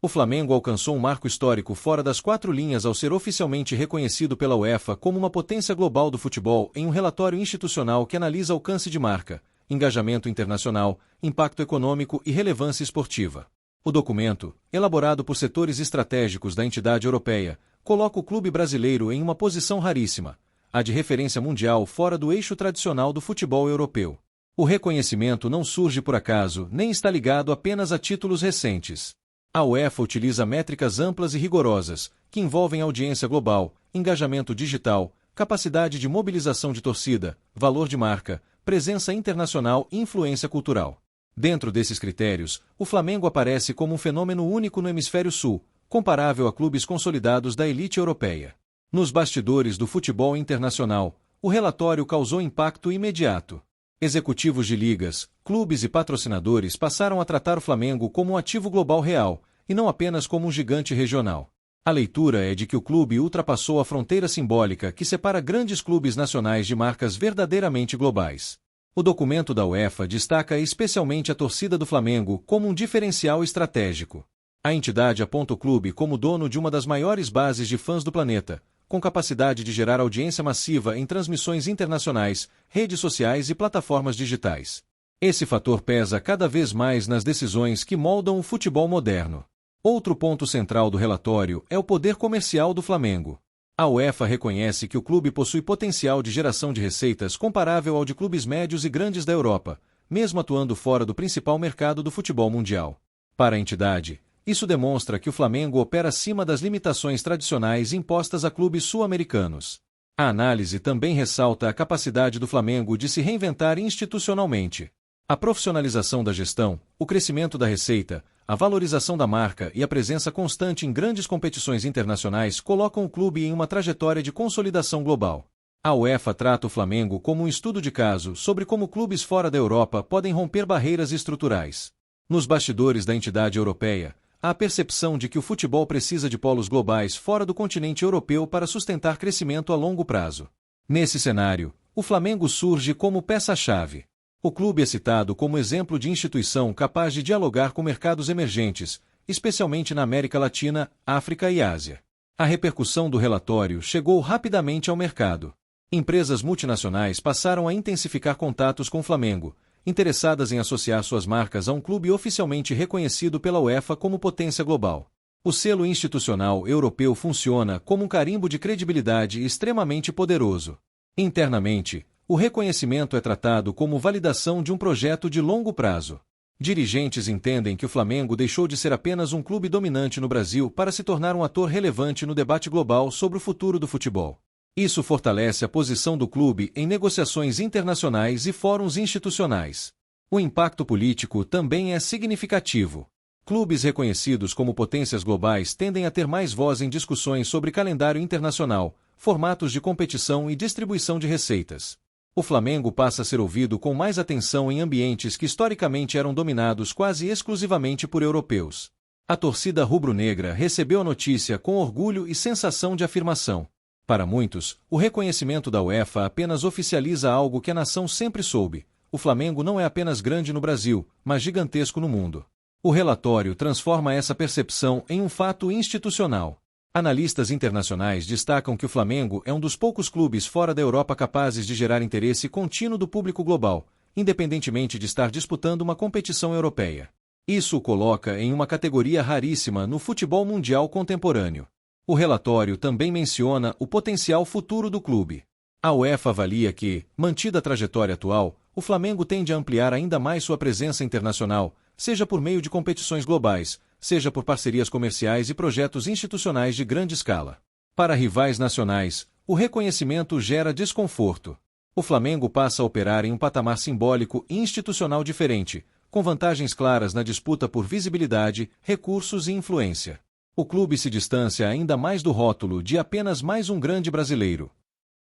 O Flamengo alcançou um marco histórico fora das quatro linhas ao ser oficialmente reconhecido pela UEFA como uma potência global do futebol em um relatório institucional que analisa alcance de marca, engajamento internacional, impacto econômico e relevância esportiva. O documento, elaborado por setores estratégicos da entidade europeia, coloca o clube brasileiro em uma posição raríssima, a de referência mundial fora do eixo tradicional do futebol europeu. O reconhecimento não surge por acaso, nem está ligado apenas a títulos recentes. A UEFA utiliza métricas amplas e rigorosas, que envolvem audiência global, engajamento digital, capacidade de mobilização de torcida, valor de marca, presença internacional e influência cultural. Dentro desses critérios, o Flamengo aparece como um fenômeno único no Hemisfério Sul, comparável a clubes consolidados da elite europeia. Nos bastidores do futebol internacional, o relatório causou impacto imediato. Executivos de ligas, clubes e patrocinadores passaram a tratar o Flamengo como um ativo global real, e não apenas como um gigante regional. A leitura é de que o clube ultrapassou a fronteira simbólica que separa grandes clubes nacionais de marcas verdadeiramente globais. O documento da UEFA destaca especialmente a torcida do Flamengo como um diferencial estratégico. A entidade aponta o clube como dono de uma das maiores bases de fãs do planeta, com capacidade de gerar audiência massiva em transmissões internacionais, redes sociais e plataformas digitais. Esse fator pesa cada vez mais nas decisões que moldam o futebol moderno. Outro ponto central do relatório é o poder comercial do Flamengo. A UEFA reconhece que o clube possui potencial de geração de receitas comparável ao de clubes médios e grandes da Europa, mesmo atuando fora do principal mercado do futebol mundial. Para a entidade, isso demonstra que o Flamengo opera acima das limitações tradicionais impostas a clubes sul-americanos. A análise também ressalta a capacidade do Flamengo de se reinventar institucionalmente. A profissionalização da gestão, o crescimento da receita, a valorização da marca e a presença constante em grandes competições internacionais colocam o clube em uma trajetória de consolidação global. A UEFA trata o Flamengo como um estudo de caso sobre como clubes fora da Europa podem romper barreiras estruturais. Nos bastidores da entidade europeia, há a percepção de que o futebol precisa de polos globais fora do continente europeu para sustentar crescimento a longo prazo. Nesse cenário, o Flamengo surge como peça-chave. O clube é citado como exemplo de instituição capaz de dialogar com mercados emergentes, especialmente na América Latina, África e Ásia. A repercussão do relatório chegou rapidamente ao mercado. Empresas multinacionais passaram a intensificar contatos com o Flamengo, interessadas em associar suas marcas a um clube oficialmente reconhecido pela UEFA como potência global. O selo institucional europeu funciona como um carimbo de credibilidade extremamente poderoso. Internamente, o reconhecimento é tratado como validação de um projeto de longo prazo. Dirigentes entendem que o Flamengo deixou de ser apenas um clube dominante no Brasil para se tornar um ator relevante no debate global sobre o futuro do futebol. Isso fortalece a posição do clube em negociações internacionais e fóruns institucionais. O impacto político também é significativo. Clubes reconhecidos como potências globais tendem a ter mais voz em discussões sobre calendário internacional, formatos de competição e distribuição de receitas. O Flamengo passa a ser ouvido com mais atenção em ambientes que historicamente eram dominados quase exclusivamente por europeus. A torcida rubro-negra recebeu a notícia com orgulho e sensação de afirmação. Para muitos, o reconhecimento da UEFA apenas oficializa algo que a nação sempre soube: o Flamengo não é apenas grande no Brasil, mas gigantesco no mundo. O relatório transforma essa percepção em um fato institucional. Analistas internacionais destacam que o Flamengo é um dos poucos clubes fora da Europa capazes de gerar interesse contínuo do público global, independentemente de estar disputando uma competição europeia. Isso o coloca em uma categoria raríssima no futebol mundial contemporâneo. O relatório também menciona o potencial futuro do clube. A UEFA avalia que, mantida a trajetória atual, o Flamengo tende a ampliar ainda mais sua presença internacional, seja por meio de competições globais, seja por parcerias comerciais e projetos institucionais de grande escala. Para rivais nacionais, o reconhecimento gera desconforto. O Flamengo passa a operar em um patamar simbólico e institucional diferente, com vantagens claras na disputa por visibilidade, recursos e influência. O clube se distancia ainda mais do rótulo de apenas mais um grande brasileiro.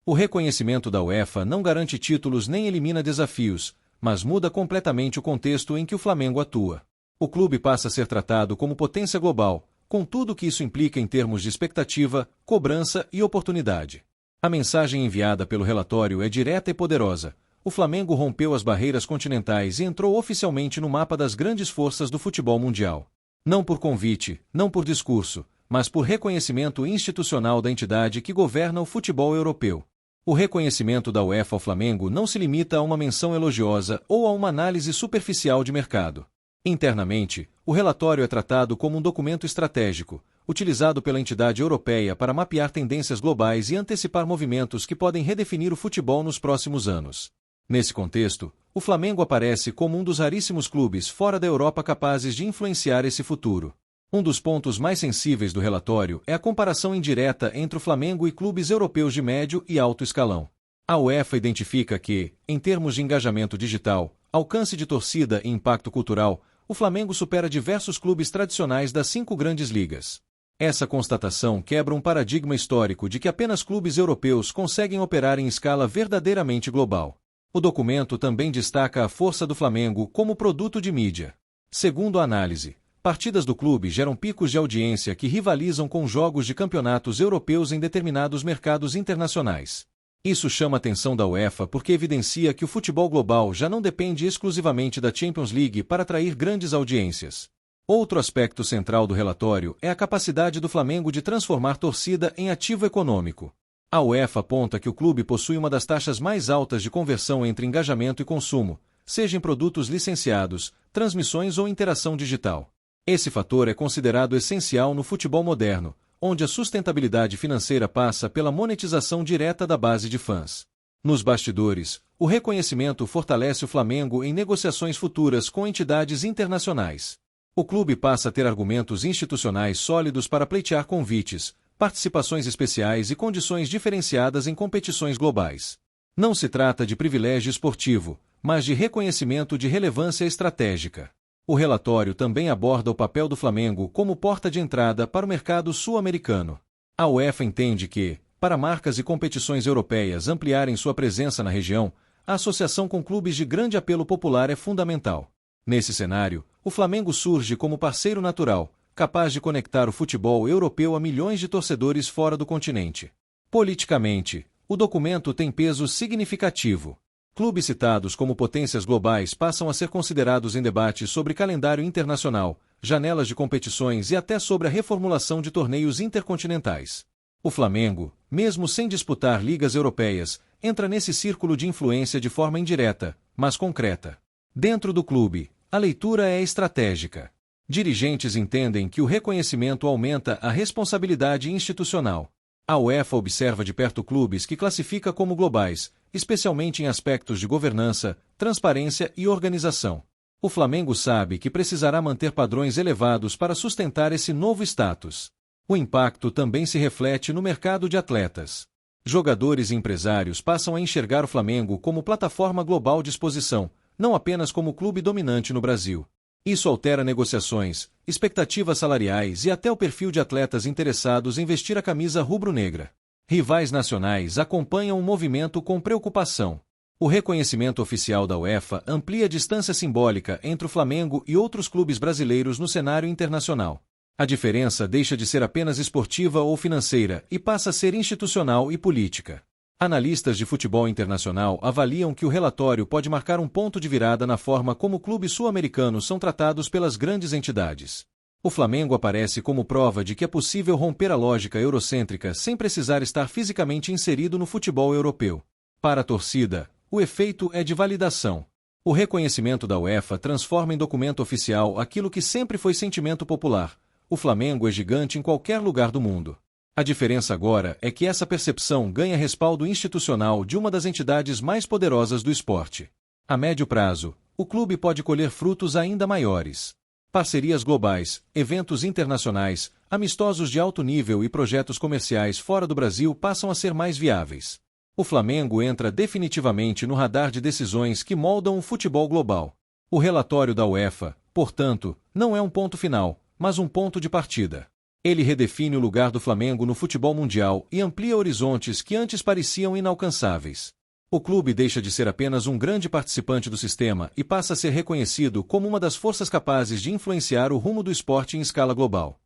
O reconhecimento da UEFA não garante títulos nem elimina desafios, mas muda completamente o contexto em que o Flamengo atua. O clube passa a ser tratado como potência global, com tudo o que isso implica em termos de expectativa, cobrança e oportunidade. A mensagem enviada pelo relatório é direta e poderosa. O Flamengo rompeu as barreiras continentais e entrou oficialmente no mapa das grandes forças do futebol mundial. Não por convite, não por discurso, mas por reconhecimento institucional da entidade que governa o futebol europeu. O reconhecimento da UEFA ao Flamengo não se limita a uma menção elogiosa ou a uma análise superficial de mercado. Internamente, o relatório é tratado como um documento estratégico, utilizado pela entidade europeia para mapear tendências globais e antecipar movimentos que podem redefinir o futebol nos próximos anos. Nesse contexto, o Flamengo aparece como um dos raríssimos clubes fora da Europa capazes de influenciar esse futuro. Um dos pontos mais sensíveis do relatório é a comparação indireta entre o Flamengo e clubes europeus de médio e alto escalão. A UEFA identifica que, em termos de engajamento digital, alcance de torcida e impacto cultural, o Flamengo supera diversos clubes tradicionais das 5 grandes ligas. Essa constatação quebra um paradigma histórico de que apenas clubes europeus conseguem operar em escala verdadeiramente global. O documento também destaca a força do Flamengo como produto de mídia. Segundo a análise, partidas do clube geram picos de audiência que rivalizam com jogos de campeonatos europeus em determinados mercados internacionais. Isso chama a atenção da UEFA porque evidencia que o futebol global já não depende exclusivamente da Champions League para atrair grandes audiências. Outro aspecto central do relatório é a capacidade do Flamengo de transformar torcida em ativo econômico. A UEFA aponta que o clube possui uma das taxas mais altas de conversão entre engajamento e consumo, seja em produtos licenciados, transmissões ou interação digital. Esse fator é considerado essencial no futebol moderno, onde a sustentabilidade financeira passa pela monetização direta da base de fãs. Nos bastidores, o reconhecimento fortalece o Flamengo em negociações futuras com entidades internacionais. O clube passa a ter argumentos institucionais sólidos para pleitear convites, participações especiais e condições diferenciadas em competições globais. Não se trata de privilégio esportivo, mas de reconhecimento de relevância estratégica. O relatório também aborda o papel do Flamengo como porta de entrada para o mercado sul-americano. A UEFA entende que, para marcas e competições europeias ampliarem sua presença na região, a associação com clubes de grande apelo popular é fundamental. Nesse cenário, o Flamengo surge como parceiro natural, capaz de conectar o futebol europeu a milhões de torcedores fora do continente. Politicamente, o documento tem peso significativo. Clubes citados como potências globais passam a ser considerados em debates sobre calendário internacional, janelas de competições e até sobre a reformulação de torneios intercontinentais. O Flamengo, mesmo sem disputar ligas europeias, entra nesse círculo de influência de forma indireta, mas concreta. Dentro do clube, a leitura é estratégica. Dirigentes entendem que o reconhecimento aumenta a responsabilidade institucional. A UEFA observa de perto clubes que classifica como globais, especialmente em aspectos de governança, transparência e organização. O Flamengo sabe que precisará manter padrões elevados para sustentar esse novo status. O impacto também se reflete no mercado de atletas. Jogadores e empresários passam a enxergar o Flamengo como plataforma global de exposição, não apenas como clube dominante no Brasil. Isso altera negociações, expectativas salariais e até o perfil de atletas interessados em vestir a camisa rubro-negra. Rivais nacionais acompanham o movimento com preocupação. O reconhecimento oficial da UEFA amplia a distância simbólica entre o Flamengo e outros clubes brasileiros no cenário internacional. A diferença deixa de ser apenas esportiva ou financeira e passa a ser institucional e política. Analistas de futebol internacional avaliam que o relatório pode marcar um ponto de virada na forma como clubes sul-americanos são tratados pelas grandes entidades. O Flamengo aparece como prova de que é possível romper a lógica eurocêntrica sem precisar estar fisicamente inserido no futebol europeu. Para a torcida, o efeito é de validação. O reconhecimento da UEFA transforma em documento oficial aquilo que sempre foi sentimento popular. O Flamengo é gigante em qualquer lugar do mundo. A diferença agora é que essa percepção ganha respaldo institucional de uma das entidades mais poderosas do esporte. A médio prazo, o clube pode colher frutos ainda maiores. Parcerias globais, eventos internacionais, amistosos de alto nível e projetos comerciais fora do Brasil passam a ser mais viáveis. O Flamengo entra definitivamente no radar de decisões que moldam o futebol global. O relatório da UEFA, portanto, não é um ponto final, mas um ponto de partida. Ele redefine o lugar do Flamengo no futebol mundial e amplia horizontes que antes pareciam inalcançáveis. O clube deixa de ser apenas um grande participante do sistema e passa a ser reconhecido como uma das forças capazes de influenciar o rumo do esporte em escala global.